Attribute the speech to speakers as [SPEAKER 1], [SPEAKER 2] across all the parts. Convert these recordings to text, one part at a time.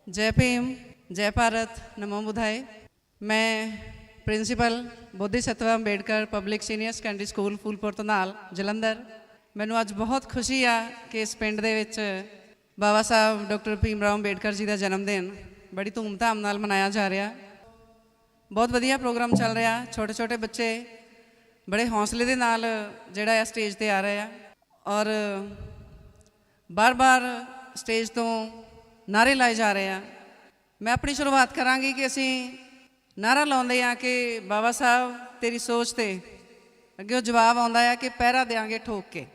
[SPEAKER 1] जय भीम, जय भारत, नमो बुधाए। मैं principal Bodhisattva Ambedkar public senior secondary school Phulpur Tanal Jalandhar. मैनू अज बहुत खुशी आ कि इस पिंड दे विच बाबा साहब डॉक्टर भीम राव अंबेडकर जी का जन्मदिन बड़ी धूमधाम नाल मनाया जा रहा। बहुत वधिया प्रोग्राम चल रहा। छोटे छोटे बच्चे बड़े हौसले दे नाल जिहड़ा है स्टेज ते आ रहे हैं और बार बार स्टेज तो नारे लाए जा रहे हैं। मैं अपनी शुरुआत करांगी कि असी नारा लाउंदे आ कि बाबा साहब तेरी सोच ते अगे जवाब आउंदा है कि पैरा देंगे ठोक के।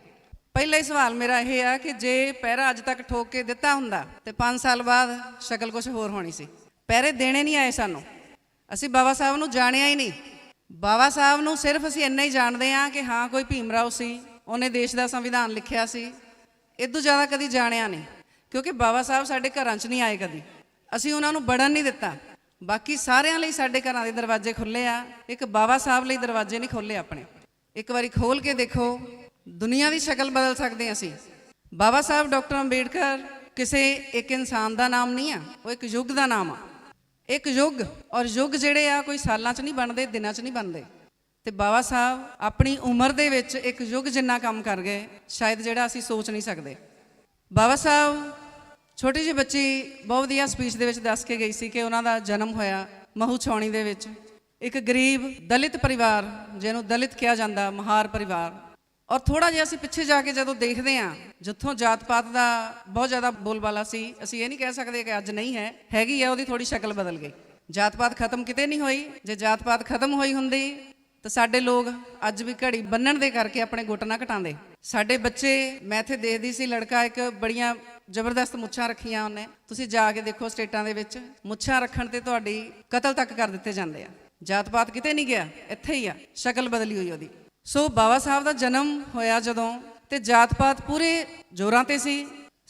[SPEAKER 1] पहला ही सवाल मेरा यह है कि जे पैरा अज तक ठोक के दिता हुंदा ते 5 साल बाद शक्ल कुछ होर होनी सी। पैरे देने नहीं आए सानू, असी बाबा साहब नू जाणिया ही नहीं। बाबा साहब नू सिर्फ असी इन्ना ही जानते हाँ कि हाँ कोई भीम राव सी, उन्हें देश का संविधान लिखिया सी, इदों ज़्यादा कभी जाणिया नहीं। क्योंकि बाबा साहब साडे घरां च नहीं आए कभी, असी उन्होंने बढ़न नहीं दिता। बाकी सारिਆਂ ਲਈ साडे घरां दे दरवाजे खुले आ, एक बाबा साहब ਲਈ दरवाजे नहीं खोले अपने। एक बारी खोल के देखो, दुनिया की शक्ल बदल सकते असी। बाबा साहब डॉक्टर अंबेडकर किसी एक इंसान का नाम नहीं आ, वो एक युग का नाम आ। एक युग और युग जिहड़े आ कोई सालां च नहीं बनते, दिनां च नहीं बनते। तो बाबा साहब अपनी उम्र दे विच एक युग जिन्ना काम कर गए, शायद जिहड़ा असी सोच नहीं सकते। बाबा साहब छोटी जी बच्ची बहुत वधिया स्पीच दे विच दस के गई सी कि उन्हां दा जन्म होया महू छाउणी दे विच, एक गरीब दलित परिवार जिहनूं दलित कहा जाता, महार परिवार। और थोड़ा जिहा असीं पिछे जाके जदों देखते हैं जिथों जात पात का बहुत ज़्यादा बोलबाला सी, असीं ये नहीं कह सकते कि अज नहीं है, हैगी है, उहदी थोड़ी शक्ल बदल गई। जात पात खत्म किते नहीं होई। जे जात पात खत्म होई हुंदी तो साडे लोग अज भी घड़ी बन्नण दे करके अपने गुट ना घटाते। साडे बच्चे, मैं इत्थे देखदी सी लड़का एक बड़ियां जबरदस्त मुच्छां रखियां उन्हें, तुसीं जाके देखो स्टेटां दे विच मुच्छां रखण ते तुहाडी कतल तक कर दित्ते जांदे आ। जात पात किते नहीं गया, इत्थे ही आ, शक्ल बदली हुई उहदी। सो बाबा साहब दा जन्म होया जदों ते जात पात पूरे जोरां ते सी।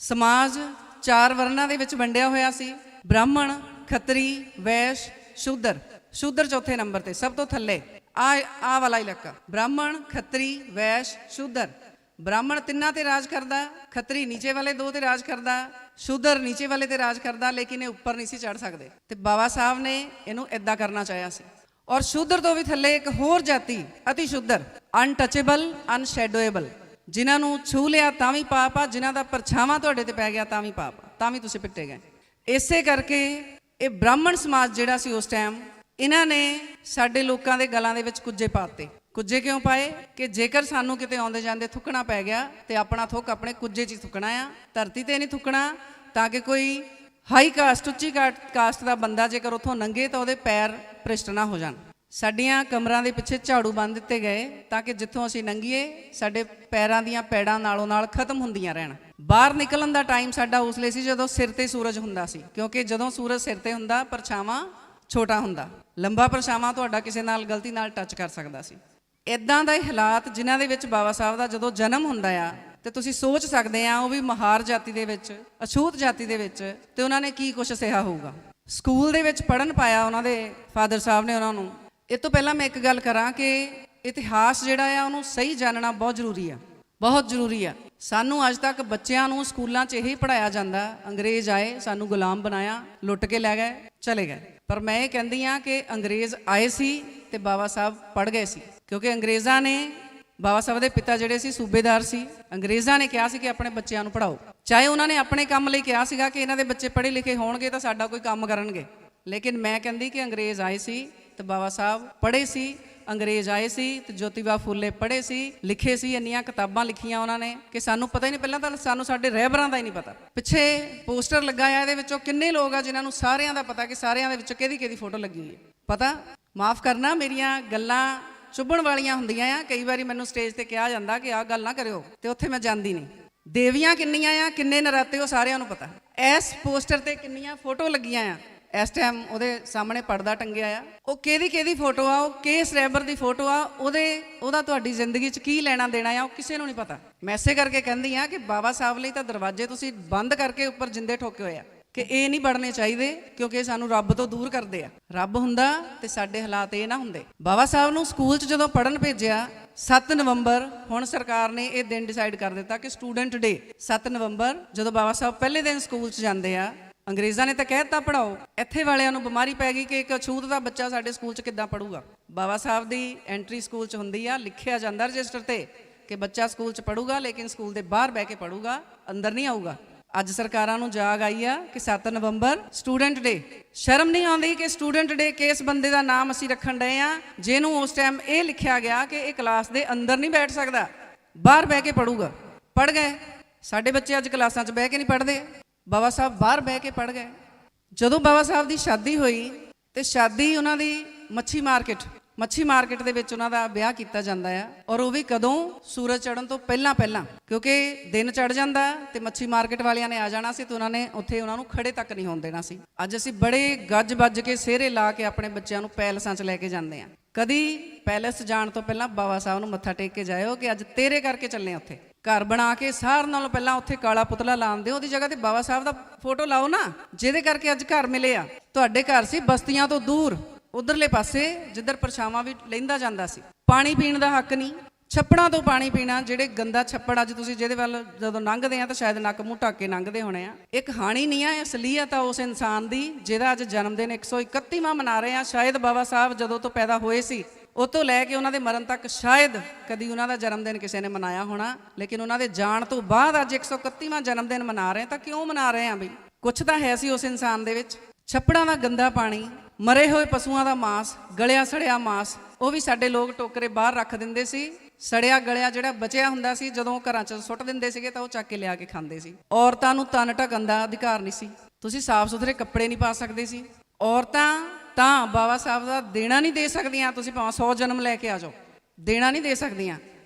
[SPEAKER 1] समाज 4 वर्णां दे विच वंडिया होया सी, ब्राह्मण, खत्तरी, वैश्य, शूदर। शूदर चौथे नंबर ते, सब तो थल्ले आ वाला इलाका। ब्राह्मण, खत्तरी, वैश्य, शूदर। ब्राह्मण तिन्ना ते राज करदा, खत्तरी नीचे वाले 2 ते राज करदा, शूदर नीचे वाले ते राज करदा, लेकिन ये उपर नहीं सी चढ़ सकते। तो बाबा साहब ने इनू इदा करना चाहया सी। और शूदर तो भी थल्ले एक होर जाति अति शूदर, अनटचेबल, अनशैडोएबल, जिन्होंने छू लिया तां भी पाप आ, जिन्हों का परछावां तुहाडे ते पै गया तां भी पाप आ, तां भी तुसीं पिट्टे गए। इसे करके ये ब्राह्मण समाज जिहड़ा सी उस टाइम, इन्हां ने साडे लोकां दे गलां दे विच कुज्जे पाते। कुज्जे क्यों पाए कि जेकर सानू किते आउंदे जांदे थुकना पै गया तो अपना थुक अपने कुज्जे च थुकना आ, धरती ते नहीं थुकना, ताकि कोई हाई कास्ट, उच्ची कास्ट का बंदा जेकर उतों लंघे तो वो पैर भ्रिष्ट ना हो जान। साडियां कमरां दे पिछे झाड़ू बन दिते गए ताकि जिथों असीं लंघीए साडे पैरां दीयां पैड़ां नालों नाल खत्म हुंदियां रहण। बाहर निकलण दा टाइम साडा उसले सी जदों सिर ते सूरज हुंदा सी, क्योंकि जदों सूरज सिर ते हुंदा परछावां छोटा हुंदा, लंबा परछावां तुहाडा किसी नाल गलती नाल टच कर सकदा सी। इदां दे हालात जिन्हां दे विच बाबा साहब दा जदों जन्म हुंदा आ ते तुसीं सोच सकदे आ, वो भी महार जाति दे विच, अछूत जाति दे विच, ते उन्हां ने की कुछ सिहा होऊगा। स्कूल दे विच पढ़न पाया उन्हां दे फादर साहब ने उन्हां नूं। इस तों पहलां मैं एक गल करां कि इतिहास जिहड़ा आ उहनूं सही जानना बहुत जरूरी आ, बहुत जरूरी आ। सानू अज तक बच्चों नूं स्कूलों च यही पढ़ाया जाता, अंग्रेज़ आए सानू गुलाम बनाया, लुट के लै गए, चले गए। पर मैं ये कहती हाँ कि अंग्रेज़ आए सी ते बाबा साहब पढ़ गए सी, क्योंकि अंग्रेज़ां ने, बाबा साहब के पिता जिहड़े सी सूबेदार सी, अंग्रेज़ां ने कहा सी कि अपने बच्चों नूं पढ़ाओ। चाहे उन्होंने अपने काम लई कहा सीगा कि इन्हां दे बच्चे पढ़े लिखे होणगे तो साडा कोई काम करनगे, लेकिन मैं कहती कि अंग्रेज़ आए सी तो बाबा साहब पढ़े सी। अंग्रेज़ आए सी तो ज्योतिबा फूले पढ़े सी, लिखे सी, इन्नियां किताबां लिखियां उन्होंने कि सानू पता ही नहीं, पहलां तां सानू साडे रहबरां दा ही नहीं पता। पिछे पोस्टर लगा है, इहदे विचों किन्ने लोग आ जिन्हां नूं सारियां दा पता कि सारियां दे विचों किहदी फोटो लगी हुई है पता। माफ़ करना, मेरियां गल्लां चुभण वालियां हुंदियां आ। कई बारी मैनूं स्टेज ते कहा जांदा कि आह गल ना करियो, ते उत्थे मैं जांदी नहीं। देवियां किन्नियां आ, किन्ने नराते, वो सारियां नूं पता। इस पोस्टर ते किन्नियां फोटो लगियां आ, इस टाइम वो सामने पर्दा टंगिया आ, वो किहदी फोटो आ, वो किस रैबर की फोटो आ, ਉਹਦਾ ਤੁਹਾਡੀ ਜ਼ਿੰਦਗੀ 'ਚ ਕੀ ਲੈਣਾ ਦੇਣਾ ਆ, ਉਹ ਕਿਸੇ ਨੂੰ ਨਹੀਂ ਪਤਾ। ਮੈਂ ਇਸੇ ਕਰਕੇ ਕਹਿੰਦੀ ਆ कि बाबा साहब ਲਈ ਤਾਂ ਦਰਵਾਜ਼ੇ ਤੁਸੀਂ ਬੰਦ ਕਰਕੇ ਉੱਪਰ ਜਿੰਦੇ ਠੋਕੇ ਹੋਏ ਆ कि ਇਹ ਨਹੀਂ ਬਣਨੇ ਚਾਹੀਦੇ, ਕਿਉਂਕਿ ਇਹ ਸਾਨੂੰ ਰੱਬ ਤੋਂ ਦੂਰ ਕਰਦੇ ਆ। ਰੱਬ ਹੁੰਦਾ ਤੇ ਸਾਡੇ ਹਾਲਾਤ ਇਹ ਨਾ ਹੁੰਦੇ। ਬਾਬਾ ਸਾਹਿਬ ਨੂੰ ਸਕੂਲ 'ਚ ਜਦੋਂ ਪੜ੍ਹਨ ਭੇਜਿਆ 7 ਨਵੰਬਰ, ਹੁਣ ਸਰਕਾਰ ਨੇ ਇਹ ਦਿਨ ਡਿਸਾਈਡ ਕਰ ਦਿੱਤਾ ਕਿ ਸਟੂਡੈਂਟ ਡੇ 7 ਨਵੰਬਰ, ਜਦੋਂ ਬਾਬਾ ਸਾਹਿਬ ਪਹਿਲੇ ਦਿਨ ਸਕੂਲ 'ਚ ਜਾਂਦੇ ਆ ਅੰਗਰੇਜ਼ਾਂ ਨੇ ਤਾਂ ਕਹਿ ਦਿੱਤਾ ਪੜਾਓ, ਇੱਥੇ ਵਾਲਿਆਂ ਨੂੰ ਬਿਮਾਰੀ ਪੈ ਗਈ ਕਿ ਇੱਕ ਅਛੂਤ ਦਾ ਬੱਚਾ ਸਾਡੇ ਸਕੂਲ 'ਚ ਕਿੱਦਾਂ ਪੜੂਗਾ। ਬਾਬਾ ਸਾਹਿਬ ਦੀ ਐਂਟਰੀ ਸਕੂਲ 'ਚ ਹੁੰਦੀ ਆ, ਲਿਖਿਆ ਜਾਂਦਾ ਰਜਿਸਟਰ ਤੇ ਕਿ ਬੱਚਾ ਸਕੂਲ 'ਚ ਪੜੂਗਾ, ਲੇਕਿਨ ਸਕੂਲ ਦੇ ਬਾਹਰ ਬਹਿ ਕੇ ਪੜੂਗਾ, ਅੰਦਰ ਨਹੀਂ ਆਊਗਾ। ਅੱਜ ਸਰਕਾਰਾਂ ਨੂੰ ਜਾਗ ਆਈ ਆ ਕਿ 7 ਨਵੰਬਰ ਸਟੂਡੈਂਟ ਡੇ। ਸ਼ਰਮ ਨਹੀਂ ਆਉਂਦੀ ਕਿ ਸਟੂਡੈਂਟ ਡੇ ਕਿਸ ਬੰਦੇ ਦਾ ਨਾਮ ਅਸੀਂ ਰੱਖਣ ਡਏ ਆ ਜਿਹਨੂੰ ਉਸ ਟਾਈਮ ਇਹ ਲਿਖਿਆ ਗਿਆ ਕਿ ਇਹ ਕਲਾਸ ਦੇ ਅੰਦਰ ਨਹੀਂ ਬੈਠ ਸਕਦਾ, ਬਾਹਰ ਬਹਿ ਕੇ ਪੜੂਗਾ। ਪੜ੍ਹ ਗਏ ਸਾਡੇ ਬੱਚੇ, ਅੱਜ ਕਲਾਸਾਂ 'ਚ ਬਹਿ ਕੇ ਨਹੀਂ ਪੜ੍ਹਦੇ, ਬਾਬਾ ਸਾਹਿਬ ਬਾਹਰ ਬਹਿ ਕੇ ਪੜ੍ਹ ਗਏ। ਜਦੋਂ ਬਾਬਾ ਸਾਹਿਬ ਦੀ ਸ਼ਾਦੀ ਹੋਈ ਤੇ ਸ਼ਾਦੀ ਉਹਨਾਂ ਦੀ ਮੱਛੀ ਮਾਰਕੀਟ ਦੇ ਵਿੱਚ ਉਹਨਾਂ ਦਾ ਵਿਆਹ ਕੀਤਾ ਜਾਂਦਾ ਆ, ਔਰ ਉਹ ਵੀ ਕਦੋਂ? ਸੂਰਜ ਚੜ੍ਹਨ ਤੋਂ ਪਹਿਲਾਂ, ਕਿਉਂਕਿ ਦਿਨ ਚੜ੍ਹ ਜਾਂਦਾ ਤੇ ਮੱਛੀ ਮਾਰਕੀਟ ਵਾਲਿਆਂ ਨੇ ਆ ਜਾਣਾ ਸੀ ਤੇ ਉਹਨਾਂ ਨੇ ਉੱਥੇ ਉਹਨਾਂ ਨੂੰ ਖੜੇ ਤੱਕ ਨਹੀਂ ਹੋਣ ਦੇਣਾ ਸੀ। ਅੱਜ ਅਸੀਂ ਬੜੇ ਗੱਜ ਵੱਜ ਕੇ ਸਿਹਰੇ ਲਾ ਕੇ ਆਪਣੇ ਬੱਚਿਆਂ ਨੂੰ ਪੈਲਸਾਂ 'ਚ ਲੈ ਕੇ ਜਾਂਦੇ ਆ। ਕਦੀ ਪੈਲਸ ਜਾਣ ਤੋਂ ਪਹਿਲਾਂ ਬਾਬਾ ਸਾਹਿਬ ਨੂੰ ਮੱਥਾ ਟੇਕ ਕੇ ਜਾਇਓ ਕਿ ਅੱਜ ਤੇਰੇ ਕਰਕੇ ਚੱਲੇ ਉੱਥੇ। ਘਰ ਬਣਾ ਕੇ ਸਾਰਿਆਂ ਨਾਲੋਂ ਪਹਿਲਾਂ ਉੱਥੇ ਕਾਲਾ ਪੁਤਲਾ ਲਾਉਣ ਦਿਓ, ਉਹਦੀ ਜਗ੍ਹਾ ਤੇ ਬਾਬਾ ਸਾਹਿਬ ਦਾ ਫੋਟੋ ਲਾਓ ਨਾ, ਜਿਹਦੇ ਕਰਕੇ ਅੱਜ ਘਰ ਮਿਲੇ ਆ। ਤੁਹਾਡੇ ਘਰ ਸੀ ਬਸਤੀਆਂ ਤੋਂ ਦੂਰ, ਉਧਰਲੇ ਪਾਸੇ ਜਿੱਧਰ ਪਰਛਾਵਾਂ ਵੀ ਲੈਂਦਾ ਜਾਂਦਾ ਸੀ। ਪਾਣੀ ਪੀਣ ਦਾ ਹੱਕ ਨਹੀਂ, ਛੱਪੜਾਂ ਤੋਂ ਪਾਣੀ ਪੀਣਾ। ਜਿਹੜੇ ਗੰਦਾ ਛੱਪੜ ਅੱਜ ਤੁਸੀਂ ਜਿਹਦੇ ਵੱਲ ਜਦੋਂ ਲੰਘਦੇ ਆ ਤਾਂ ਸ਼ਾਇਦ ਨੱਕ ਮੂੰਹ ਢੱਕ ਕੇ ਲੰਘਦੇ ਹੋਣੇ ਆ। ਇਹ ਕਹਾਣੀ ਨਹੀਂ ਆ, ਇਹ ਅਸਲੀਅਤ ਆ ਉਸ ਇਨਸਾਨ ਦੀ ਜਿਹਦਾ ਅੱਜ ਜਨਮ ਦਿਨ 131ਵਾਂ ਮਨਾ ਰਹੇ ਆ। ਸ਼ਾਇਦ ਬਾਬਾ ਸਾਹਿਬ ਜਦੋਂ ਤੋਂ ਪੈਦਾ ਹੋਏ ਸੀ ਉਹ ਤੋਂ ਲੈ ਕੇ ਉਹਨਾਂ ਦੇ ਮਰਨ ਤੱਕ ਸ਼ਾਇਦ ਕਦੀ ਉਹਨਾਂ ਦਾ ਜਨਮ ਦਿਨ ਕਿਸੇ ਨੇ ਮਨਾਇਆ ਹੋਣਾ, ਲੇਕਿਨ ਉਹਨਾਂ ਦੇ ਜਾਣ ਤੋਂ ਬਾਅਦ ਅੱਜ 131ਵਾਂ ਜਨਮ ਦਿਨ ਮਨਾ ਰਹੇ ਤਾਂ ਕਿਉਂ ਮਨਾ ਰਹੇ ਆ ਬਈ? ਕੁਛ ਤਾਂ ਹੈ ਸੀ ਉਸ ਇਨਸਾਨ ਦੇ ਵਿੱਚ। ਛੱਪੜਾਂ ਦਾ ਗੰਦਾ ਪਾਣੀ, ਮਰੇ ਹੋਏ ਪਸ਼ੂਆਂ ਦਾ ਮਾਂਸ, ਗਲਿਆ ਸੜਿਆ ਮਾਂਸ, ਉਹ ਵੀ ਸਾਡੇ ਲੋਕ ਟੋਕਰੇ ਬਾਹਰ ਰੱਖ ਦਿੰਦੇ ਸੀ। ਸੜਿਆ ਗਲਿਆ ਜਿਹੜਾ ਬਚਿਆ ਹੁੰਦਾ ਸੀ ਜਦੋਂ ਘਰਾਂ 'ਚ ਸੁੱਟ ਦਿੰਦੇ ਸੀਗੇ ਤਾਂ ਉਹ ਚੱਕ ਕੇ ਲਿਆ ਕੇ ਖਾਂਦੇ ਸੀ। ਔਰਤਾਂ ਨੂੰ ਤਨ ਢੱਕਣ ਦਾ ਅਧਿਕਾਰ ਨਹੀਂ ਸੀ, ਤੁਸੀਂ ਸਾਫ਼ ਸੁਥਰੇ ਕੱਪੜੇ ਨਹੀਂ ਪਾ ਸਕਦੇ ਸੀ। ਔਰਤਾਂ ਤਾਂ ਬਾਬਾ ਸਾਹਿਬ ਦਾ ਦੇਣਾ ਨਹੀਂ ਦੇ ਸਕਦੀਆਂ, ਤੁਸੀਂ ਭਾਵੇਂ 100 ਜਨਮ ਲੈ ਕੇ ਆ ਜਾਓ, ਦੇਣਾ ਨਹੀਂ ਦੇ ਸਕਦੀਆਂ।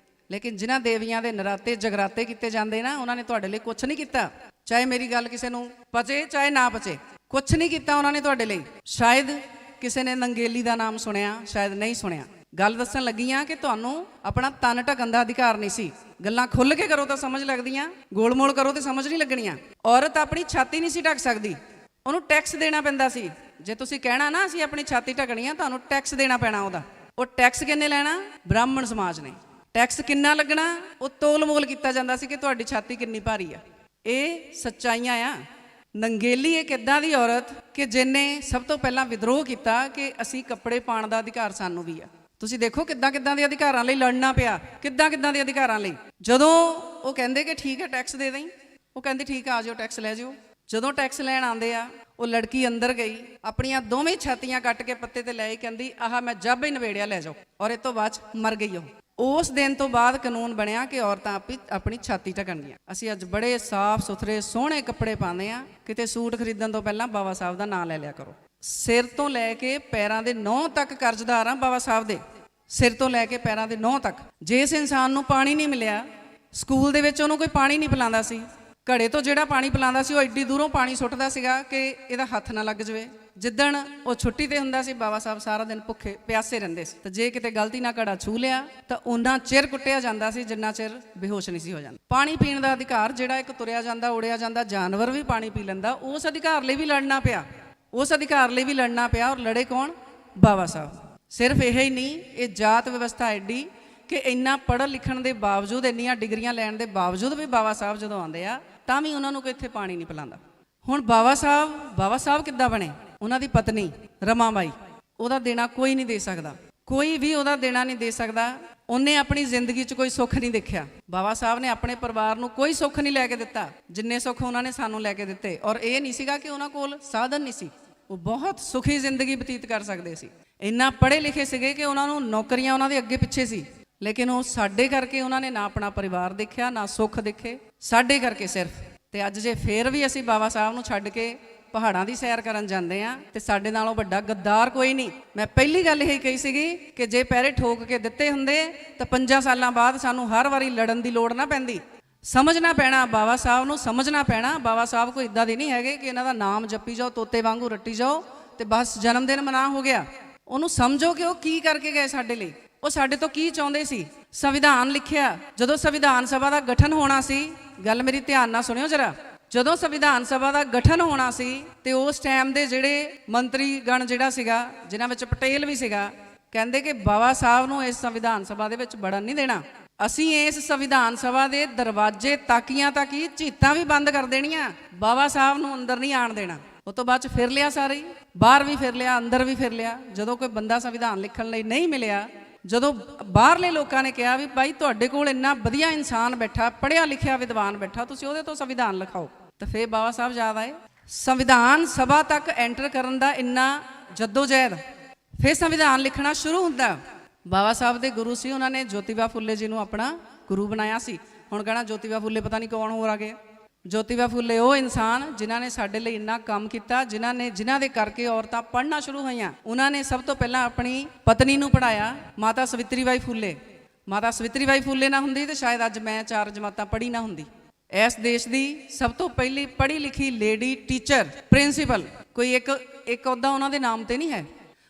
[SPEAKER 1] ਲੇਕਿਨ ਜਿਨ੍ਹਾਂ ਦੇਵੀਆਂ ਦੇ ਨਰਾਤੇ ਜਗਰਾਤੇ ਕੀਤੇ ਜਾਂਦੇ ਨਾ, ਉਹਨਾਂ ਨੇ ਤੁਹਾਡੇ ਲਈ ਕੁਛ ਨਹੀਂ ਕੀਤਾ। ਚਾਹੇ ਮੇਰੀ ਗੱਲ ਕਿਸੇ ਨੂੰ ਪਚੇ ਚਾਹੇ ਨਾ ਪਚੇ, ਕੁਛ ਨਹੀਂ ਕੀਤਾ ਉਹਨਾਂ ਨੇ ਤੁਹਾਡੇ ਲਈ। ਸ਼ਾਇਦ ਕਿਸੇ ਨੇ ਨੰਗੇਲੀ ਦਾ ਨਾਮ ਸੁਣਿਆ, ਸ਼ਾਇਦ ਨਹੀਂ ਸੁਣਿਆ। ਗੱਲ ਦੱਸਣ ਲੱਗੀ ਆ ਕਿ ਤੁਹਾਨੂੰ ਆਪਣਾ ਤਨ ਢੱਕਣ ਦਾ ਅਧਿਕਾਰ ਨਹੀਂ ਸੀ। ਗੱਲਾਂ ਖੁੱਲ੍ਹ ਕੇ ਕਰੋ ਤਾਂ ਸਮਝ ਲੱਗਦੀਆਂ, ਗੋਲ-ਮੋਲ ਕਰੋ ਤੇ ਸਮਝ ਨਹੀਂ ਲੱਗਣੀਆਂ। ਔਰਤ ਆਪਣੀ ਛਾਤੀ ਨਹੀਂ ਸੀ ਢੱਕ ਸਕਦੀ, ਉਹਨੂੰ ਟੈਕਸ ਦੇਣਾ ਪੈਂਦਾ ਸੀ। ਜੇ ਤੁਸੀਂ ਕਹਿਣਾ ਨਾ ਅਸੀਂ ਆਪਣੀ ਛਾਤੀ ਢੱਕਣੀ ਆ, ਤੁਹਾਨੂੰ ਟੈਕਸ ਦੇਣਾ ਪੈਣਾ ਉਹਦਾ। ਉਹ ਟੈਕਸ ਕਿੰਨੇ ਲੈਣਾ? ਬ੍ਰਾਹਮਣ ਸਮਾਜ ਨੇ। ਟੈਕਸ ਕਿੰਨਾ ਲੱਗਣਾ? ਉਹ ਤੋਲ ਮੋਲ ਕੀਤਾ ਜਾਂਦਾ ਸੀ ਕਿ ਤੁਹਾਡੀ ਛਾਤੀ ਕਿੰਨੀ ਭਾਰੀ ਆ। ਇਹ ਸੱਚਾਈਆਂ ਆ। ਨੰਗੇਲੀ ਇੱਕ ਇੱਦਾਂ ਦੀ ਔਰਤ ਕਿ ਜਿਹਨੇ ਸਭ ਤੋਂ ਪਹਿਲਾਂ ਵਿਦਰੋਹ ਕੀਤਾ ਕਿ ਅਸੀਂ ਕੱਪੜੇ ਪਾਉਣ ਦਾ ਅਧਿਕਾਰ ਸਾਨੂੰ ਵੀ ਆ। ਤੁਸੀਂ ਦੇਖੋ ਕਿੱਦਾਂ ਦੇ ਅਧਿਕਾਰਾਂ ਲਈ ਲੜਨਾ ਪਿਆ, ਕਿੱਦਾਂ ਦੇ ਅਧਿਕਾਰਾਂ ਲਈ। ਜਦੋਂ ਉਹ ਕਹਿੰਦੇ ਕਿ ਠੀਕ ਹੈ ਟੈਕਸ ਦੇ ਦੇਈਂ, ਉਹ ਕਹਿੰਦੀ ਠੀਕ ਆ, ਆ ਜਾਓ ਟੈਕਸ ਲੈ ਜਾਓ। ਜਦੋਂ ਟੈਕਸ ਲੈਣ ਆਉਂਦੇ ਆ, ਉਹ ਲੜਕੀ ਅੰਦਰ ਗਈ, ਆਪਣੀਆਂ ਦੋਵੇਂ ਛਾਤੀਆਂ ਕੱਟ ਕੇ ਪੱਤੇ ਤੇ ਲੈ ਕਹਿੰਦੀ ਆਹ ਮੈਂ ਜੱਬ ਹੀ ਨਵੇੜਿਆ, ਲੈ ਜਾਓ। ਔਰ ਇਹ ਤੋਂ ਬਾਅਦ ਮਰ ਗਈ ਉਹ। ਉਸ ਦਿਨ ਤੋਂ ਬਾਅਦ ਕਾਨੂੰਨ ਬਣਿਆ ਕਿ ਔਰਤਾਂ ਆਪਣੀ ਛਾਤੀ ਢੱਕਣਗੀਆਂ। ਅਸੀਂ ਅੱਜ ਬੜੇ ਸਾਫ਼ ਸੁਥਰੇ ਸੋਹਣੇ ਕੱਪੜੇ ਪਾਉਂਦੇ ਆ। ਕਿਤੇ ਸੂਟ ਖਰੀਦਣ ਤੋਂ ਪਹਿਲਾਂ ਬਾਬਾ ਸਾਹਿਬ ਦਾ ਨਾਂ ਲੈ ਲਿਆ ਕਰੋ। ਸਿਰ ਤੋਂ ਲੈ ਕੇ ਪੈਰਾਂ ਦੇ ਨਹੁੰ ਤੱਕ ਕਰਜ਼ਦਾਰ ਆ ਬਾਬਾ ਸਾਹਿਬ ਦੇ, ਸਿਰ ਤੋਂ ਲੈ ਕੇ ਪੈਰਾਂ ਦੇ ਨਹੁੰ ਤੱਕ। ਜੇ ਇਸ ਇਨਸਾਨ ਨੂੰ ਪਾਣੀ ਨਹੀਂ ਮਿਲਿਆ, ਸਕੂਲ ਦੇ ਵਿੱਚ ਉਹਨੂੰ ਕੋਈ ਪਾਣੀ ਨਹੀਂ ਪਿਲਾਉਂਦਾ ਸੀ, ਘੜੇ ਤੋਂ ਜਿਹੜਾ ਪਾਣੀ ਪਿਲਾਉਂਦਾ ਸੀ ਉਹ ਐਡੀ ਦੂਰੋਂ ਪਾਣੀ ਸੁੱਟਦਾ ਸੀਗਾ ਕਿ ਇਹਦਾ ਹੱਥ ਨਾ ਲੱਗ ਜਾਵੇ। ਜਿੱਦਣ ਉਹ ਛੁੱਟੀ ਤੇ ਹੁੰਦਾ ਸੀ, ਬਾਬਾ ਸਾਹਿਬ ਸਾਰਾ ਦਿਨ ਭੁੱਖੇ ਪਿਆਸੇ ਰਹਿੰਦੇ ਸੀ। ਤੇ ਜੇ ਕਿਤੇ ਗਲਤੀ ਨਾਲ ਘੜਾ ਛੂ ਲਿਆ ਤਾਂ ਉਹਨਾਂ ਚਿਰ ਕੁੱਟਿਆ ਜਾਂਦਾ ਸੀ ਜਿੰਨਾ ਚਿਰ ਬੇਹੋਸ਼ ਨਹੀਂ ਸੀ ਹੋ ਜਾਂਦਾ। ਪਾਣੀ ਪੀਣ ਦਾ ਅਧਿਕਾਰ, ਜਿਹੜਾ ਇੱਕ ਤੁਰਿਆ ਜਾਂਦਾ ਉੜਿਆ ਜਾਂਦਾ ਜਾਨਵਰ ਵੀ ਪਾਣੀ ਪੀ ਲੈਂਦਾ, ਉਸ ਅਧਿਕਾਰ ਲਈ ਵੀ ਲੜਨਾ ਪਿਆ। ਉਸ ਅਧਿਕਾਰ ਲਈ ਵੀ ਲੜਨਾ ਪਿਆ। ਔਰ ਲੜੇ ਕੌਣ? ਬਾਬਾ ਸਾਹਿਬ। ਸਿਰਫ ਇਹ ਹੀ ਨਹੀਂ, ਇਹ ਜਾਤ ਵਿਵਸਥਾ ਐਡੀ ਕਿ ਇੰਨਾ ਪੜ੍ਹਨ ਲਿਖਣ ਦੇ ਬਾਵਜੂਦ, ਇੰਨੀਆਂ ਡਿਗਰੀਆਂ ਲੈਣ ਦੇ ਬਾਵਜੂਦ ਵੀ ਬਾਬਾ ਸਾਹਿਬ ਜਦੋਂ ਆਉਂਦੇ ਆ ਤਾਂ ਵੀ ਉਹਨਾਂ ਨੂੰ ਕੋਈ ਇੱਥੇ ਪਾਣੀ ਨਹੀਂ ਪਿਲਾਉਂਦਾ। ਹੁਣ ਬਾਬਾ ਸਾਹਿਬ ਕਿੱਦਾਂ ਬਣੇ? ਉਹਨਾਂ ਦੀ ਪਤਨੀ ਰਮਾਬਾਈ, ਉਹਦਾ ਦੇਣਾ ਕੋਈ ਨਹੀਂ ਦੇ ਸਕਦਾ, ਕੋਈ ਵੀ ਉਹਦਾ ਦੇਣਾ ਨਹੀਂ ਦੇ ਸਕਦਾ। ਉਹਨੇ ਆਪਣੀ ਜ਼ਿੰਦਗੀ 'ਚ ਕੋਈ ਸੁੱਖ ਨਹੀਂ ਦੇਖਿਆ। ਬਾਬਾ ਸਾਹਿਬ ਨੇ ਆਪਣੇ ਪਰਿਵਾਰ ਨੂੰ ਕੋਈ ਸੁੱਖ ਨਹੀਂ ਲੈ ਕੇ ਦਿੱਤਾ ਜਿੰਨੇ ਸੁੱਖ ਉਹਨਾਂ ਨੇ ਸਾਨੂੰ ਲੈ ਕੇ ਦਿੱਤੇ। ਔਰ ਇਹ ਨਹੀਂ ਸੀਗਾ ਕਿ ਉਹਨਾਂ ਕੋਲ ਸਾਧਨ ਨਹੀਂ ਸੀ, ਉਹ ਬਹੁਤ ਸੁਖੀ ਜ਼ਿੰਦਗੀ ਬਤੀਤ ਕਰ ਸਕਦੇ ਸੀ। ਇੰਨਾ ਪੜ੍ਹੇ ਲਿਖੇ ਸੀਗੇ ਕਿ ਉਹਨਾਂ ਨੂੰ ਨੌਕਰੀਆਂ ਉਹਨਾਂ ਦੇ ਅੱਗੇ ਪਿੱਛੇ ਸੀ, ਲੇਕਿਨ ਉਹ ਸਾਡੇ ਕਰਕੇ ਉਹਨਾਂ ਨੇ ਨਾ ਆਪਣਾ ਪਰਿਵਾਰ ਦੇਖਿਆ, ਨਾ ਸੁੱਖ ਦੇਖੇ, ਸਾਡੇ ਕਰਕੇ ਸਿਰਫ। ਤੇ ਅੱਜ ਜੇ ਫੇਰ ਵੀ ਅਸੀਂ ਬਾਬਾ ਸਾਹਿਬ ਨੂੰ ਛੱਡ ਕੇ ਪਹਾੜਾਂ ਦੀ ਸੈਰ ਕਰਨ ਜਾਂਦੇ ਆ ਤੇ ਸਾਡੇ ਨਾਲੋਂ ਵੱਡਾ ਗੱਦਾਰ ਕੋਈ ਨਹੀਂ। ਮੈਂ ਪਹਿਲੀ ਗੱਲ ਇਹ ਕਹੀ ਸੀਗੀ ਕਿ ਜੇ ਪੈਰੇ ਠੋਕ ਕੇ ਦਿੱਤੇ ਹੁੰਦੇ ਤਾਂ 5 ਸਾਲਾਂ ਬਾਅਦ ਸਾਨੂੰ ਹਰ ਵਾਰੀ ਲੜਨ ਦੀ ਲੋੜ ਨਾ ਪੈਂਦੀ। ਸਮਝਣਾ ਪੈਣਾ ਬਾਬਾ ਸਾਹਿਬ ਨੂੰ, ਸਮਝਣਾ ਪੈਣਾ ਬਾਬਾ ਸਾਹਿਬ ਕੋਈ ਇੱਦਾਂ ਦੇ ਨਹੀਂ ਹੈਗੇ ਕਿ ਇਹਨਾਂ ਦਾ ਨਾਮ ਜਪੀ ਜਾਓ, ਤੋਤੇ ਵਾਂਗੂ ਰੱਟੀ ਜਾਓ ਤੇ ਬਸ ਜਨਮ ਦਿਨ ਮਨਾ ਹੋ ਗਿਆ। ਉਹਨੂੰ ਸਮਝੋ ਕਿ ਉਹ ਕੀ ਕਰਕੇ ਗਏ ਸਾਡੇ ਲਈ, ਉਹ ਸਾਡੇ ਤੋਂ ਕੀ ਚਾਹੁੰਦੇ ਸੀ। ਸੰਵਿਧਾਨ ਲਿਖਿਆ, ਜਦੋਂ ਸੰਵਿਧਾਨ ਸਭਾ ਦਾ ਗਠਨ ਹੋਣਾ ਸੀ, ਗੱਲ ਮੇਰੀ ਧਿਆਨ ਨਾਲ ਸੁਣਿਓ ਜਰਾ, ਜਦੋਂ ਸੰਵਿਧਾਨ ਸਭਾ ਦਾ ਗਠਨ ਹੋਣਾ ਸੀ ਤੇ ਉਸ ਟਾਈਮ ਦੇ ਜਿਹੜੇ ਮੰਤਰੀ ਗਣ ਜਿਹੜਾ ਸੀਗਾ, ਜਿਨ੍ਹਾਂ ਵਿੱਚ ਪਟੇਲ ਵੀ ਸੀਗਾ, ਕਹਿੰਦੇ ਕਿ ਬਾਬਾ ਸਾਹਿਬ ਨੂੰ ਇਸ ਸੰਵਿਧਾਨ ਸਭਾ ਦੇ ਵਿੱਚ ਵੜਨ ਨਹੀਂ ਦੇਣਾ। ਅਸੀਂ ਇਸ ਸੰਵਿਧਾਨ ਸਭਾ ਦੇ ਦਰਵਾਜ਼ੇ, ਤਾਕੀਆਂ ਤੱਕ ਹੀ ਝੀਤਾਂ ਵੀ ਬੰਦ ਕਰ ਦੇਣੀਆਂ, ਬਾਬਾ ਸਾਹਿਬ ਨੂੰ ਅੰਦਰ ਨਹੀਂ ਆਣ ਦੇਣਾ। ਉਹ ਤੋਂ ਬਾਅਦ 'ਚ ਫਿਰ ਲਿਆ ਸਾਰੇ ਹੀ, ਬਾਹਰ ਵੀ ਫਿਰ ਲਿਆ, ਅੰਦਰ ਵੀ ਫਿਰ ਲਿਆ। ਜਦੋਂ ਕੋਈ ਬੰਦਾ ਸੰਵਿਧਾਨ ਲਿਖਣ ਲਈ ਨਹੀਂ ਮਿਲਿਆ, ਜਦੋਂ ਬਾਹਰਲੇ ਲੋਕਾਂ ਨੇ ਕਿਹਾ ਵੀ ਭਾਈ ਤੁਹਾਡੇ ਕੋਲ ਇੰਨਾ ਵਧੀਆ ਇਨਸਾਨ ਬੈਠਾ, ਪੜ੍ਹਿਆ ਲਿਖਿਆ ਵਿਦਵਾਨ ਬੈਠਾ, ਤੁਸੀਂ ਉਹਦੇ ਤੋਂ ਸੰਵਿਧਾਨ ਲਿਖਾਓ, ਤਾਂ ਫਿਰ ਬਾਬਾ ਸਾਹਿਬ ਯਾਦ ਆਏ। ਸੰਵਿਧਾਨ ਸਭਾ ਤੱਕ ਐਂਟਰ ਕਰਨ ਦਾ ਇੰਨਾ ਜੱਦੋਜਹਿਦ, ਫਿਰ ਸੰਵਿਧਾਨ ਲਿਖਣਾ ਸ਼ੁਰੂ ਹੁੰਦਾ। ਬਾਬਾ ਸਾਹਿਬ ਦੇ ਗੁਰੂ ਸੀ, ਉਹਨਾਂ ਨੇ ਜੋਤੀਬਾ ਫੁੱਲੇ ਜੀ ਨੂੰ ਆਪਣਾ ਗੁਰੂ ਬਣਾਇਆ ਸੀ। ਹੁਣ ਕਹਿਣਾ ਜੋਤੀਬਾ ਫੁੱਲੇ ਪਤਾ ਨਹੀਂ ਕੌਣ ਹੋਰ ਆ ਗਏ। ਜੋਤੀਬਾ ਫੁੱਲੇ ਉਹ ਇਨਸਾਨ ਜਿਨ੍ਹਾਂ ਨੇ ਸਾਡੇ ਲਈ ਇੰਨਾ ਕੰਮ ਕੀਤਾ, ਜਿਨ੍ਹਾਂ ਦੇ ਕਰਕੇ ਔਰਤਾਂ ਪੜ੍ਹਨਾ ਸ਼ੁਰੂ ਹੋਈਆਂ। ਉਹਨਾਂ ਨੇ ਸਭ ਤੋਂ ਪਹਿਲਾਂ ਆਪਣੀ ਪਤਨੀ ਨੂੰ ਪੜ੍ਹਾਇਆ, ਮਾਤਾ ਸਵਿਤਰੀ ਬਾਈ ਫੁੱਲੇ। ਮਾਤਾ ਸਵਿਤਰੀ ਬਾਈ ਫੁੱਲੇ ਨਾ ਹੁੰਦੀ ਤੇ ਸ਼ਾਇਦ ਅੱਜ ਮੈਂ 4 ਜਮਾਤਾਂ ਪੜ੍ਹੀ ਨਾ ਹੁੰਦੀ। ਇਸ ਦੇਸ਼ ਦੀ ਸਭ ਤੋਂ ਪਹਿਲੀ ਪੜ੍ਹੀ ਲਿਖੀ ਲੇਡੀ ਟੀਚਰ, ਪ੍ਰਿੰਸੀਪਲ, ਕੋਈ ਇੱਕ ਅਹੁਦਾ ਉਹਨਾਂ ਦੇ ਨਾਮ ਤੇ ਨਹੀਂ ਹੈ।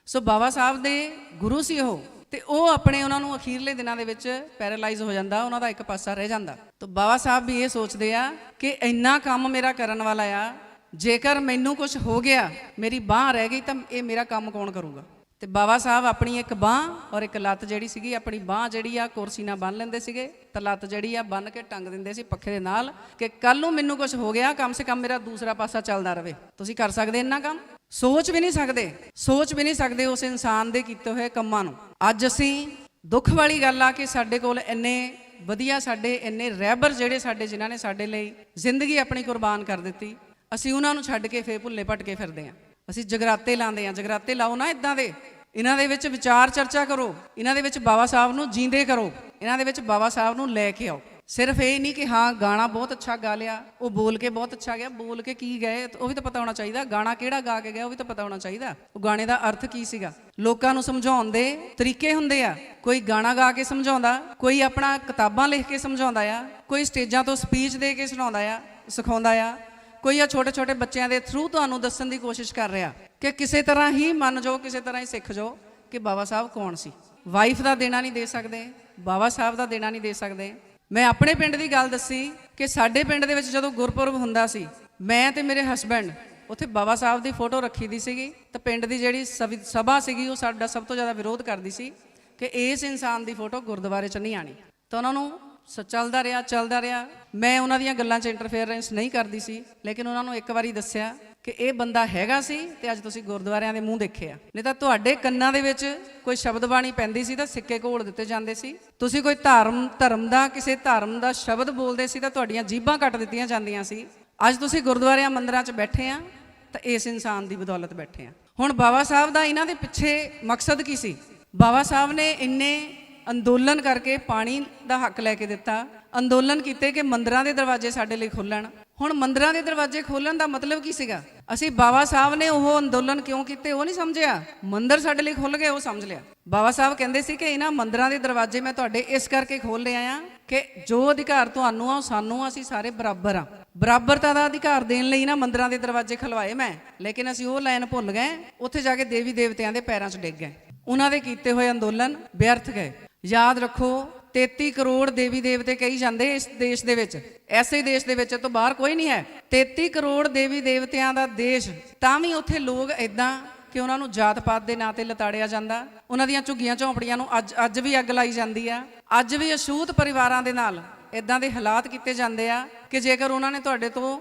[SPEAKER 1] ਸੋ ਬਾਬਾ ਸਾਹਿਬ ਦੇ ਗੁਰੂ ਸੀ ਉਹ, ਤੇ ਉਹ ਆਪਣੇ ਉਹਨਾਂ ਨੂੰ ਅਖੀਰਲੇ ਦਿਨਾਂ ਦੇ ਵਿੱਚ ਪੈਰਾਲਾਈਜ਼ ਹੋ ਜਾਂਦਾ, ਉਹਨਾਂ ਦਾ ਇੱਕ ਪਾਸਾ ਰਹਿ ਜਾਂਦਾ। ਤਾਂ ਬਾਬਾ ਸਾਹਿਬ ਵੀ ਇਹ ਸੋਚਦੇ ਆ ਕਿ ਇੰਨਾ ਕੰਮ ਮੇਰਾ ਕਰਨ ਵਾਲਾ ਆ, ਜੇਕਰ ਮੈਨੂੰ ਕੁਝ ਹੋ ਗਿਆ, ਮੇਰੀ ਬਾਂਹ ਰਹਿ ਗਈ, ਤਾਂ ਇਹ ਮੇਰਾ ਕੰਮ ਕੌਣ ਕਰੂਗਾ। ਤੇ ਬਾਬਾ ਸਾਹਿਬ ਆਪਣੀ ਇੱਕ ਬਾਂਹ ਔਰ ਇੱਕ ਲੱਤ ਜਿਹੜੀ ਸੀਗੀ, ਆਪਣੀ ਬਾਂਹ ਜਿਹੜੀ ਆ ਕੁਰਸੀ ਨਾਲ ਬੰਨ੍ਹ ਲੈਂਦੇ ਸੀਗੇ, ਤਾਂ ਲੱਤ ਜਿਹੜੀ ਆ ਬੰਨ੍ਹ ਕੇ ਟੰਗ ਦਿੰਦੇ ਸੀ ਪੱਖੇ ਦੇ ਨਾਲ, ਕਿ ਕੱਲ ਨੂੰ ਮੈਨੂੰ ਕੁਝ ਹੋ ਗਿਆ, ਕਮ ਸੇ ਕਮ ਮੇਰਾ ਦੂਸਰਾ ਪਾਸਾ ਚੱਲਦਾ ਰਹੇ। ਤੁਸੀਂ ਕਰ ਸਕਦੇ ਇੰਨਾ ਕੰਮ? ਸੋਚ ਵੀ ਨਹੀਂ ਸਕਦੇ ਉਸ ਇਨਸਾਨ ਦੇ ਕੀਤੇ ਹੋਏ ਕੰਮਾਂ ਨੂੰ। ਅੱਜ ਅਸੀਂ ਦੁੱਖ ਵਾਲੀ ਗੱਲ ਆ ਕਿ ਸਾਡੇ ਕੋਲ ਇੰਨੇ ਵਧੀਆ, ਸਾਡੇ ਇੰਨੇ ਰਹਿਬਰ ਜਿਹੜੇ ਜਿਨ੍ਹਾਂ ਨੇ ਸਾਡੇ ਲਈ ਜ਼ਿੰਦਗੀ ਆਪਣੀ ਕੁਰਬਾਨ ਕਰ ਦਿੱਤੀ, ਅਸੀਂ ਉਹਨਾਂ ਨੂੰ ਛੱਡ ਕੇ ਫੇਰ ਭੁੱਲੇ ਭਟਕੇ ਫਿਰਦੇ ਹਾਂ। ਅਸੀਂ ਜਗਰਾਤੇ ਲਾਉਂਦੇ ਹਾਂ। ਜਗਰਾਤੇ ਲਾਓ ਨਾ ਇੱਦਾਂ ਦੇ, ਇਹਨਾਂ ਦੇ ਵਿੱਚ ਵਿਚਾਰ ਚਰਚਾ ਕਰੋ, ਇਹਨਾਂ ਦੇ ਵਿੱਚ ਬਾਬਾ ਸਾਹਿਬ ਨੂੰ ਜੀਂਦੇ ਕਰੋ, ਇਹਨਾਂ ਦੇ ਵਿੱਚ ਬਾਬਾ ਸਾਹਿਬ ਨੂੰ ਲੈ ਕੇ ਆਓ। ਸਿਰਫ ਇਹ ਨਹੀਂ ਕਿ ਹਾਂ ਗਾਣਾ ਬਹੁਤ ਅੱਛਾ ਗਾ ਲਿਆ, ਉਹ ਬੋਲ ਕੇ ਬਹੁਤ ਅੱਛਾ ਗਿਆ, ਬੋਲ ਕੇ ਕੀ ਗਏ ਉਹ ਵੀ ਤਾਂ ਪਤਾ ਹੋਣਾ ਚਾਹੀਦਾ। ਗਾਣਾ ਕਿਹੜਾ ਗਾ ਕੇ ਗਿਆ ਉਹ ਵੀ ਤਾਂ ਪਤਾ ਹੋਣਾ ਚਾਹੀਦਾ। ਉਹ ਗਾਣੇ ਦਾ ਅਰਥ ਕੀ ਸੀਗਾ। ਲੋਕਾਂ ਨੂੰ ਸਮਝਾਉਣ ਦੇ ਤਰੀਕੇ ਹੁੰਦੇ ਆ। ਕੋਈ ਗਾਣਾ ਗਾ ਕੇ ਸਮਝਾਉਂਦਾ, ਕੋਈ ਆਪਣਾ ਕਿਤਾਬਾਂ ਲਿਖ ਕੇ ਸਮਝਾਉਂਦਾ ਆ, ਕੋਈ ਸਟੇਜਾਂ ਤੋਂ ਸਪੀਚ ਦੇ ਕੇ ਸਿਖਾਉਂਦਾ ਆ, ਕੋਈ ਆ ਛੋਟੇ ਛੋਟੇ ਬੱਚਿਆਂ ਦੇ ਥਰੂ ਤੁਹਾਨੂੰ ਦੱਸਣ ਦੀ ਕੋਸ਼ਿਸ਼ ਕਰ ਰਿਹਾ ਕਿ ਕਿਸੇ ਤਰ੍ਹਾਂ ਹੀ ਮੰਨ ਜਾਓ, ਕਿਸੇ ਤਰ੍ਹਾਂ ਹੀ ਸਿੱਖ ਜਾਓ ਕਿ ਬਾਬਾ ਸਾਹਿਬ ਕੌਣ ਸੀ। ਵਾਈਫ ਦਾ ਦੇਣਾ ਨਹੀਂ ਦੇ ਸਕਦੇ, ਬਾਬਾ ਸਾਹਿਬ ਦਾ ਦੇਣਾ ਨਹੀਂ ਦੇ ਸਕਦੇ। ਮੈਂ ਆਪਣੇ ਪਿੰਡ ਦੀ ਗੱਲ ਦੱਸੀ ਕਿ ਸਾਡੇ ਪਿੰਡ ਦੇ ਵਿੱਚ ਜਦੋਂ ਗੁਰਪੁਰਬ ਹੁੰਦਾ ਸੀ, ਮੈਂ ਤੇ ਮੇਰੇ ਹਸਬੈਂਡ ਉੱਥੇ ਬਾਬਾ ਸਾਹਿਬ ਦੀ ਫੋਟੋ ਰੱਖੀ ਦੀ ਸੀਗੀ, ਤਾਂ ਪਿੰਡ ਦੀ ਜਿਹੜੀ ਸਭਾ ਸੀਗੀ ਉਹ ਸਾਡਾ ਸਭ ਤੋਂ ਜ਼ਿਆਦਾ ਵਿਰੋਧ ਕਰਦੀ ਸੀ ਕਿ ਇਸ ਇਨਸਾਨ ਦੀ ਫੋਟੋ ਗੁਰਦੁਆਰੇ 'ਚ ਨਹੀਂ ਆਣੀ। ਤਾਂ ਉਹਨਾਂ ਨੂੰ ਚੱਲਦਾ ਰਿਹਾ। ਮੈਂ ਉਹਨਾਂ ਦੀਆਂ ਗੱਲਾਂ 'ਚ ਇੰਟਰਫੇਅਰੈਂਸ ਨਹੀਂ ਕਰਦੀ ਸੀ, ਲੇਕਿਨ ਉਹਨਾਂ ਨੂੰ ਇੱਕ ਵਾਰੀ ਦੱਸਿਆ ਕਿ ਇਹ ਬੰਦਾ ਹੈਗਾ ਸੀ ਤੇ ਅੱਜ ਤੁਸੀਂ ਗੁਰਦੁਆਰਿਆਂ ਦੇ ਮੂੰਹ ਦੇਖੇ ਆ। ਨਹੀਂ ਤਾਂ ਤੁਹਾਡੇ ਕੰਨਾਂ ਦੇ ਵਿੱਚ ਕੋਈ ਸ਼ਬਦ ਬਾਣੀ ਪੈਂਦੀ ਸੀ ਤਾਂ ਸਿੱਕੇ ਘੋਲ ਦਿੱਤੇ ਜਾਂਦੇ ਸੀ। ਤੁਸੀਂ ਕੋਈ ਕਿਸੇ ਧਰਮ ਦਾ ਸ਼ਬਦ ਬੋਲਦੇ ਸੀ ਤਾਂ ਤੁਹਾਡੀਆਂ ਜੀਭਾਂ ਕੱਟ ਦਿੱਤੀਆਂ ਜਾਂਦੀਆਂ ਸੀ। ਅੱਜ ਤੁਸੀਂ ਗੁਰਦੁਆਰਿਆਂ ਮੰਦਿਰਾਂ 'ਚ ਬੈਠੇ ਆ ਤਾਂ ਇਸ ਇਨਸਾਨ ਦੀ ਬਦੌਲਤ ਬੈਠੇ ਆ। ਹੁਣ ਬਾਬਾ ਸਾਹਿਬ ਦਾ ਇਹਨਾਂ ਦੇ ਪਿੱਛੇ ਮਕਸਦ ਕੀ ਸੀ? ਬਾਬਾ ਸਾਹਿਬ ਨੇ ਇੰਨੇ ਅੰਦੋਲਨ ਕਰਕੇ ਪਾਣੀ ਦਾ ਹੱਕ ਲੈ ਕੇ ਦਿੱਤਾ, ਅੰਦੋਲਨ ਕੀਤੇ ਕਿ ਮੰਦਿਰਾਂ ਦੇ ਦਰਵਾਜ਼ੇ ਸਾਡੇ ਲਈ ਖੁੱਲਣ। ਹੁਣ ਮੰਦਿਰਾਂ ਦੇ ਦਰਵਾਜ਼ੇ ਖੋਲਣ ਦਾ ਮਤਲਬ ਕੀ ਸੀਗਾ? ਅਸੀਂ ਬਾਬਾ ਸਾਹਿਬ ਨੇ ਉਹ ਅੰਦੋਲਨ ਕਿਉਂ ਕੀਤੇ ਉਹ ਨਹੀਂ ਸਮਝਿਆ, ਮੰਦਿਰ ਸਾਡੇ ਲਈ ਖੁੱਲ ਗਏ ਉਹ ਸਮਝ ਲਿਆ। ਬਾਬਾ ਸਾਹਿਬ ਕਹਿੰਦੇ ਸੀ ਕਿ ਇਹਨਾਂ ਮੰਦਿਰਾਂ ਦੇ ਦਰਵਾਜ਼ੇ ਮੈਂ ਤੁਹਾਡੇ ਇਸ ਕਰਕੇ ਖੋਲ ਰਿਹਾ ਆ ਕਿ ਜੋ ਅਧਿਕਾਰ ਤੁਹਾਨੂੰ ਆ ਉਹ ਸਾਨੂੰ, ਅਸੀਂ ਸਾਰੇ ਬਰਾਬਰ ਆ। ਬਰਾਬਰਤਾ ਦਾ ਅਧਿਕਾਰ ਦੇਣ ਲਈ ਨਾ ਮੰਦਿਰਾਂ ਦੇ ਦਰਵਾਜ਼ੇ ਖਲਵਾਏ ਮੈਂ, ਲੇਕਿਨ ਅਸੀਂ ਉਹ ਲਾਈਨ ਭੁੱਲ ਗਏ। ਉੱਥੇ ਜਾ ਕੇ ਦੇਵੀ ਦੇਵਤਿਆਂ ਦੇ ਪੈਰਾਂ 'ਚ ਡਿੱਗ ਗਏ। ਉਹਨਾਂ ਦੇ ਕੀਤੇ ਹੋਏ ਅੰਦੋਲਨ ਵਿਅਰਥ ਗਏ। ਯਾਦ ਰੱਖੋ, 33 ਕਰੋੜ ਦੇਵੀ ਦੇਵਤੇ ਕਹੀ ਜਾਂਦੇ ਇਸ ਦੇਸ਼ ਦੇ ਵਿੱਚ, ਐਸੇ ਦੇਸ਼ ਦੇ ਵਿੱਚ ਤੋਂ ਬਾਹਰ ਕੋਈ ਨਹੀਂ ਹੈ। 33 ਕਰੋੜ ਦੇਵੀ ਦੇਵਤਿਆਂ ਦਾ ਦੇਸ਼, ਤਾਂ ਵੀ ਉੱਥੇ ਲੋਕ ਇਦਾਂ ਕਿ ਉਹਨਾਂ ਨੂੰ ਜਾਤ ਪਾਤ ਦੇ ਨਾਂ ਤੇ ਲਤਾੜਿਆ ਜਾਂਦਾ। ਉਹਨਾਂ ਦੀਆਂ ਝੁੱਗੀਆਂ ਝੌਂਪੜੀਆਂ ਨੂੰ ਅੱਜ ਵੀ ਅੱਗ ਲਾਈ ਜਾਂਦੀ ਆ। ਅੱਜ ਵੀ ਅਛੂਤ ਪਰਿਵਾਰਾਂ ਦੇ ਨਾਲ ਇਦਾਂ ਦੇ ਹਾਲਾਤ ਕੀਤੇ ਜਾਂਦੇ ਆ ਕਿ ਜੇਕਰ ਉਹਨਾਂ ਨੇ ਤੁਹਾਡੇ ਤੋਂ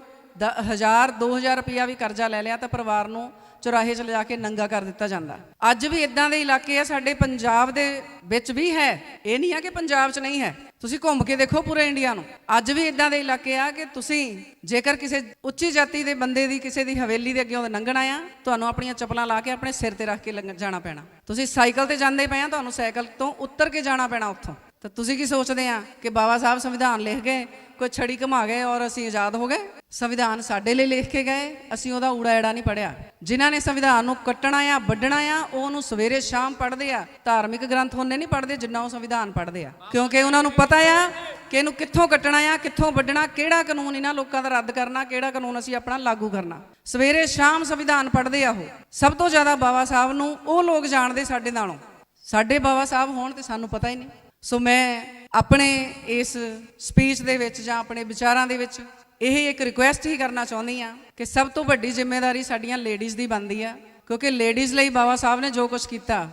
[SPEAKER 1] 1000-2000 ਰੁਪਇਆ ਵੀ ਕਰਜ਼ਾ ਲੈ ਲਿਆ ਤਾਂ ਪਰਿਵਾਰ ਨੂੰ ਚੁਰਾਹੇ 'ਚ ਲਿਜਾ ਕੇ ਨੰਗਾ ਕਰ ਦਿੱਤਾ ਜਾਂਦਾ। ਅੱਜ ਵੀ ਇਦਾਂ ਦੇ ਇਲਾਕੇ ਆ ਸਾਡੇ ਪੰਜਾਬ ਦੇ ਵਿੱਚ ਵੀ ਹੈ, ਇਹ ਨਹੀਂ ਆ ਕਿ ਪੰਜਾਬ 'ਚ ਨਹੀਂ ਹੈ। ਤੁਸੀਂ ਘੁੰਮ ਕੇ ਦੇਖੋ ਪੂਰੇ ਇੰਡੀਆ ਨੂੰ, ਅੱਜ ਵੀ ਇਦਾਂ ਦੇ ਇਲਾਕੇ ਆ ਕਿ ਤੁਸੀਂ ਜੇਕਰ ਕਿਸੇ ਉੱਚੀ ਜਾਤੀ ਦੇ ਬੰਦੇ ਦੀ ਕਿਸੇ ਦੀ ਹਵੇਲੀ ਦੇ ਅੱਗੇੋਂ ਲੰਘਣਾ ਆ, ਤੁਹਾਨੂੰ ਆਪਣੀਆਂ ਚੱਪਲਾਂ ਲਾ ਕੇ ਆਪਣੇ ਸਿਰ ਤੇ ਰੱਖ ਕੇ ਜਾਣਾ ਪੈਣਾ। ਤੁਸੀਂ ਸਾਈਕਲ ਤੇ ਜਾਂਦੇ ਪਏ ਆ, ਤੁਹਾਨੂੰ ਸਾਈਕਲ ਤੋਂ ਉੱਤਰ ਕੇ ਜਾਣਾ ਪੈਣਾ ਉੱਥੋਂ। ਤਾਂ ਤੁਸੀਂ ਕੀ ਸੋਚਦੇ ਆ ਕਿ ਬਾਬਾ ਸਾਹਿਬ ਸੰਵਿਧਾਨ ਲਿਖ ਗਏ, ਕੋਈ ਛੜੀ ਘੁਮਾ ਗਏ ਔਰ ਅਸੀਂ ਆਜ਼ਾਦ ਹੋ ਗਏ? ਸੰਵਿਧਾਨ ਸਾਡੇ ਲਈ ਲਿਖ ਕੇ ਗਏ, ਅਸੀਂ ਉਹਦਾ ਊੜਾ ਐੜਾ ਨਹੀਂ ਪੜ੍ਹਿਆ। ਜਿਨ੍ਹਾਂ ਨੇ ਸੰਵਿਧਾਨ ਨੂੰ ਕੱਟਣਾ ਆ, ਵੱਢਣਾ ਆ, ਉਹਨੂੰ ਸਵੇਰੇ ਸ਼ਾਮ ਪੜ੍ਹਦੇ ਆ। ਧਾਰਮਿਕ ਗ੍ਰੰਥ ਉਹਨੇ ਨਹੀਂ ਪੜ੍ਹਦੇ ਜਿੰਨਾ ਉਹ ਸੰਵਿਧਾਨ ਪੜ੍ਹਦੇ ਆ, ਕਿਉਂਕਿ ਉਹਨਾਂ ਨੂੰ ਪਤਾ ਆ ਕਿ ਇਹਨੂੰ ਕਿੱਥੋਂ ਕੱਟਣਾ ਆ, ਕਿੱਥੋਂ ਵੱਢਣਾ, ਕਿਹੜਾ ਕਾਨੂੰਨ ਇਹਨਾਂ ਲੋਕਾਂ ਦਾ ਰੱਦ ਕਰਨਾ, ਕਿਹੜਾ ਕਾਨੂੰਨ ਅਸੀਂ ਆਪਣਾ ਲਾਗੂ ਕਰਨਾ। ਸਵੇਰੇ ਸ਼ਾਮ ਸੰਵਿਧਾਨ ਪੜ੍ਹਦੇ ਆ ਉਹ। ਸਭ ਤੋਂ ਜ਼ਿਆਦਾ ਬਾਬਾ ਸਾਹਿਬ ਨੂੰ ਉਹ ਲੋਕ ਜਾਣਦੇ ਸਾਡੇ ਨਾਲੋਂ। ਸਾਡੇ ਬਾਬਾ ਸਾਹਿਬ ਹੋਣ ਤੇ ਸਾਨੂੰ ਪਤਾ ਹੀ ਨਹੀਂ। ਸੋ ਮੈਂ ਆਪਣੇ ਇਸ ਸਪੀਚ ਦੇ ਵਿੱਚ ਜਾਂ ਆਪਣੇ ਵਿਚਾਰਾਂ ਦੇ ਵਿੱਚ ਇਹ ਇੱਕ ਰਿਕੁਐਸਟ ਹੀ ਕਰਨਾ ਚਾਹੁੰਦੀ ਹਾਂ ਕਿ ਸਭ ਤੋਂ ਵੱਡੀ ਜ਼ਿੰਮੇਵਾਰੀ ਸਾਡੀਆਂ ਲੇਡੀਜ਼ ਦੀ ਬਣਦੀ ਆ, ਕਿਉਂਕਿ ਲੇਡੀਜ਼ ਲਈ ਬਾਬਾ ਸਾਹਿਬ ਨੇ ਜੋ ਕੁਝ ਕੀਤਾ।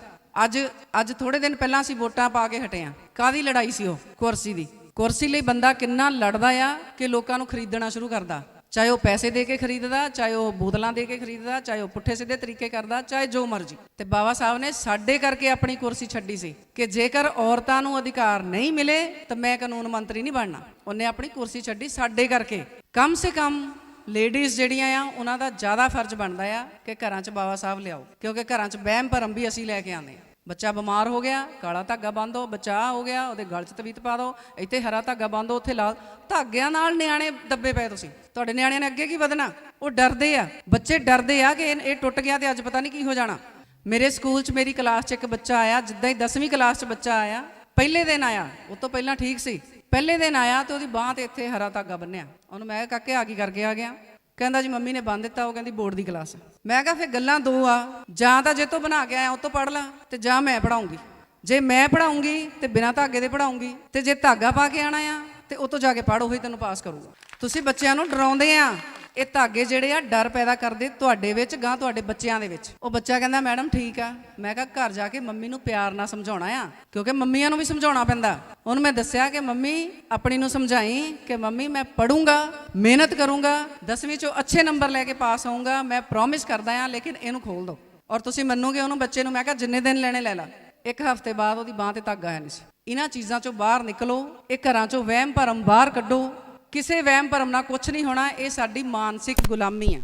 [SPEAKER 1] ਅੱਜ ਥੋੜੇ ਦਿਨ ਪਹਿਲਾਂ ਅਸੀਂ ਵੋਟਾਂ ਪਾ ਕੇ ਹਟੇ ਹਾਂ। ਕਾਹਦੀ ਲੜਾਈ ਸੀ ਉਹ? ਕੁਰਸੀ ਦੀ। ਕੁਰਸੀ ਲਈ ਬੰਦਾ ਕਿੰਨਾ ਲੜਦਾ ਆ ਕਿ ਲੋਕਾਂ ਨੂੰ ਖਰੀਦਣਾ ਸ਼ੁਰੂ ਕਰਦਾ। ਚਾਹੇ ਉਹ ਪੈਸੇ ਦੇ ਕੇ ਖਰੀਦਦਾ, ਚਾਹੇ ਉਹ ਬੋਤਲਾਂ ਦੇ ਕੇ ਖਰੀਦਦਾ, ਚਾਹੇ ਉਹ ਪੁੱਠੇ ਸਿੱਧੇ ਤਰੀਕੇ ਕਰਦਾ, ਚਾਹੇ ਜੋ ਮਰਜ਼ੀ। ਤੇ ਬਾਬਾ ਸਾਹਿਬ ਨੇ ਸਾਡੇ ਕਰਕੇ ਆਪਣੀ ਕੁਰਸੀ ਛੱਡੀ ਸੀ ਕਿ ਜੇਕਰ ਔਰਤਾਂ ਨੂੰ ਅਧਿਕਾਰ ਨਹੀਂ ਮਿਲੇ ਤਾਂ ਮੈਂ ਕਾਨੂੰਨ ਮੰਤਰੀ ਨਹੀਂ ਬਣਨਾ। ਉਹਨੇ ਆਪਣੀ ਕੁਰਸੀ ਛੱਡੀ ਸਾਡੇ ਕਰਕੇ। ਕਮ ਸੇ ਕਮ ਲੇਡੀਜ਼ ਜਿਹੜੀਆਂ ਆ ਉਹਨਾਂ ਦਾ ਜ਼ਿਆਦਾ ਫਰਜ਼ ਬਣਦਾ ਆ ਕਿ ਘਰਾਂ 'ਚ ਬਾਬਾ ਸਾਹਿਬ ਲਿਆਓ, ਕਿਉਂਕਿ ਘਰਾਂ 'ਚ ਵਹਿਮ ਭਰਮ ਵੀ ਅਸੀਂ ਲੈ ਕੇ ਆਉਂਦੇ ਹਾਂ। ਬੱਚਾ ਬਿਮਾਰ ਹੋ ਗਿਆ, ਕਾਲਾ ਧਾਗਾ ਬੰਨ੍ਹੋ, ਬੱਚਾ ਹੋ ਗਿਆ ਉਹਦੇ ਗਲ 'ਚ ਤਵੀਤ ਪਾ ਦਿਓ, ਇੱਥੇ ਹਰਾ ਧਾਗਾ ਬੰਨ੍ਹੋ, ਉੱਥੇ ਲਾਲ ਧਾਗਿਆਂ ਨਾਲ ਨਿਆਣੇ ਦੱਬੇ ਪਏ। ਤੁਸੀਂ ਤੁਹਾਡੇ ਨਿਆਣਿਆਂ ਨੇ ਅੱਗੇ ਕੀ ਵਧਣਾ? ਉਹ ਡਰਦੇ ਆ, ਬੱਚੇ ਡਰਦੇ ਆ ਕਿ ਇਹ ਟੁੱਟ ਗਿਆ ਤੇ ਅੱਜ ਪਤਾ ਨਹੀਂ ਕੀ ਹੋ ਜਾਣਾ। ਮੇਰੇ ਸਕੂਲ 'ਚ ਮੇਰੀ ਕਲਾਸ 'ਚ ਇੱਕ ਬੱਚਾ ਆਇਆ, ਜਿੱਦਾਂ ਹੀ 10ਵੀਂ ਕਲਾਸ 'ਚ ਬੱਚਾ ਆਇਆ, ਪਹਿਲੇ ਦਿਨ ਆਇਆ, ਉਹ ਤੋਂ ਪਹਿਲਾਂ ਠੀਕ ਸੀ, ਪਹਿਲੇ ਦਿਨ ਆਇਆ ਤੇ ਉਹਦੀ ਬਾਂਹ ਤੇ ਇੱਥੇ ਹਰਾ ਧਾਗਾ ਬੰਨਿਆ। ਉਹਨੂੰ ਮੈਂ ਕਿਹਾ ਕਾਕੇ ਆ ਕੀ ਕਰਕੇ ਆ ਗਿਆ? ਕਹਿੰਦਾ ਜੀ ਮੰਮੀ ਨੇ ਬੰਨ ਦਿੱਤਾ, ਉਹ ਕਹਿੰਦੀ ਬੋਰਡ ਦੀ ਕਲਾਸ। ਮੈਂ ਕਿਹਾ ਫਿਰ ਗੱਲਾਂ ਦੋ ਆ, ਜਾਂ ਤਾਂ ਜੇ ਤੋਂ ਬਣਾ ਕੇ ਆਇਆ ਉਹ ਤੋਂ ਪੜ੍ਹ ਲਾ, ਤੇ ਜਾਂ ਮੈਂ ਪੜਾਉਂਗੀ। ਜੇ ਮੈਂ ਪੜਾਉਂਗੀ ਤੇ ਬਿਨਾਂ ਧਾਗੇ ਦੇ ਪੜਾਉਂਗੀ, ਤੇ ਜੇ ਧਾਗਾ ਪਾ ਕੇ ਆਣਾ ਆ ਤੇ ਉਹ ਤੋਂ ਜਾ ਕੇ ਪੜ੍ਹ, ਉਹੀ ਤੈਨੂੰ ਪਾਸ ਕਰੂਗਾ। ਤੁਸੀਂ ਬੱਚਿਆਂ ਨੂੰ ਡਰਾਉਂਦੇ ਆ, ਇਹ ਧਾਗੇ ਜਿਹੜੇ ਆ ਡਰ ਪੈਦਾ ਕਰਦੇ ਤੁਹਾਡੇ ਵਿੱਚ, ਗਾਂ ਤੁਹਾਡੇ ਬੱਚਿਆਂ ਦੇ ਵਿੱਚ। ਉਹ ਬੱਚਾ ਕਹਿੰਦਾ ਮੈਡਮ ਠੀਕ ਆ। ਮੈਂ ਕਿਹਾ ਘਰ ਜਾ ਕੇ ਮੰਮੀ ਨੂੰ ਪਿਆਰ ਨਾਲ ਸਮਝਾਉਣਾ ਆ, ਕਿਉਂਕਿ ਮੰਮੀਆਂ ਨੂੰ ਵੀ ਸਮਝਾਉਣਾ ਪੈਂਦਾ। ਉਹਨੂੰ ਮੈਂ ਦੱਸਿਆ ਕਿ ਮੰਮੀ ਆਪਣੀ ਨੂੰ ਸਮਝਾਈ ਕਿ ਮੰਮੀ ਮੈਂ ਪੜੂੰਗਾ, ਮਿਹਨਤ ਕਰੂੰਗਾ, 10ਵੀਂ 'ਚੋਂ ਅੱਛੇ ਨੰਬਰ ਲੈ ਕੇ ਪਾਸ ਹੋਊਂਗਾ, ਮੈਂ ਪ੍ਰੋਮਿਸ ਕਰਦਾ ਆ, ਲੇਕਿਨ ਇਹਨੂੰ ਖੋਲ ਦਿਓ। ਔਰ ਤੁਸੀਂ ਮੰਨੋਗੇ ਉਹਨੂੰ ਬੱਚੇ ਨੂੰ ਮੈਂ ਕਿਹਾ ਜਿੰਨੇ ਦਿਨ ਲੈਣੇ ਲੈ ਲਾ। ਇੱਕ ਹਫ਼ਤੇ ਬਾਅਦ ਉਹਦੀ ਬਾਂਹ ਤੇ ਧਾਗਾ ਹੈ ਨਹੀਂ ਸੀ। ਇਹਨਾਂ ਚੀਜ਼ਾਂ 'ਚੋਂ ਬਾਹਰ ਨਿਕਲੋ, ਇਹ ਘਰਾਂ 'ਚੋਂ ਵਹਿਮ ਭਰਮ ਬਾਹਰ ਕੱਢੋ। ਕਿਸੇ ਵਹਿਮ ਭਰਮ ਨਾਲ ਕੁਝ ਨਹੀਂ ਹੋਣਾ, ਇਹ ਸਾਡੀ ਮਾਨਸਿਕ ਗੁਲਾਮੀ ਆ।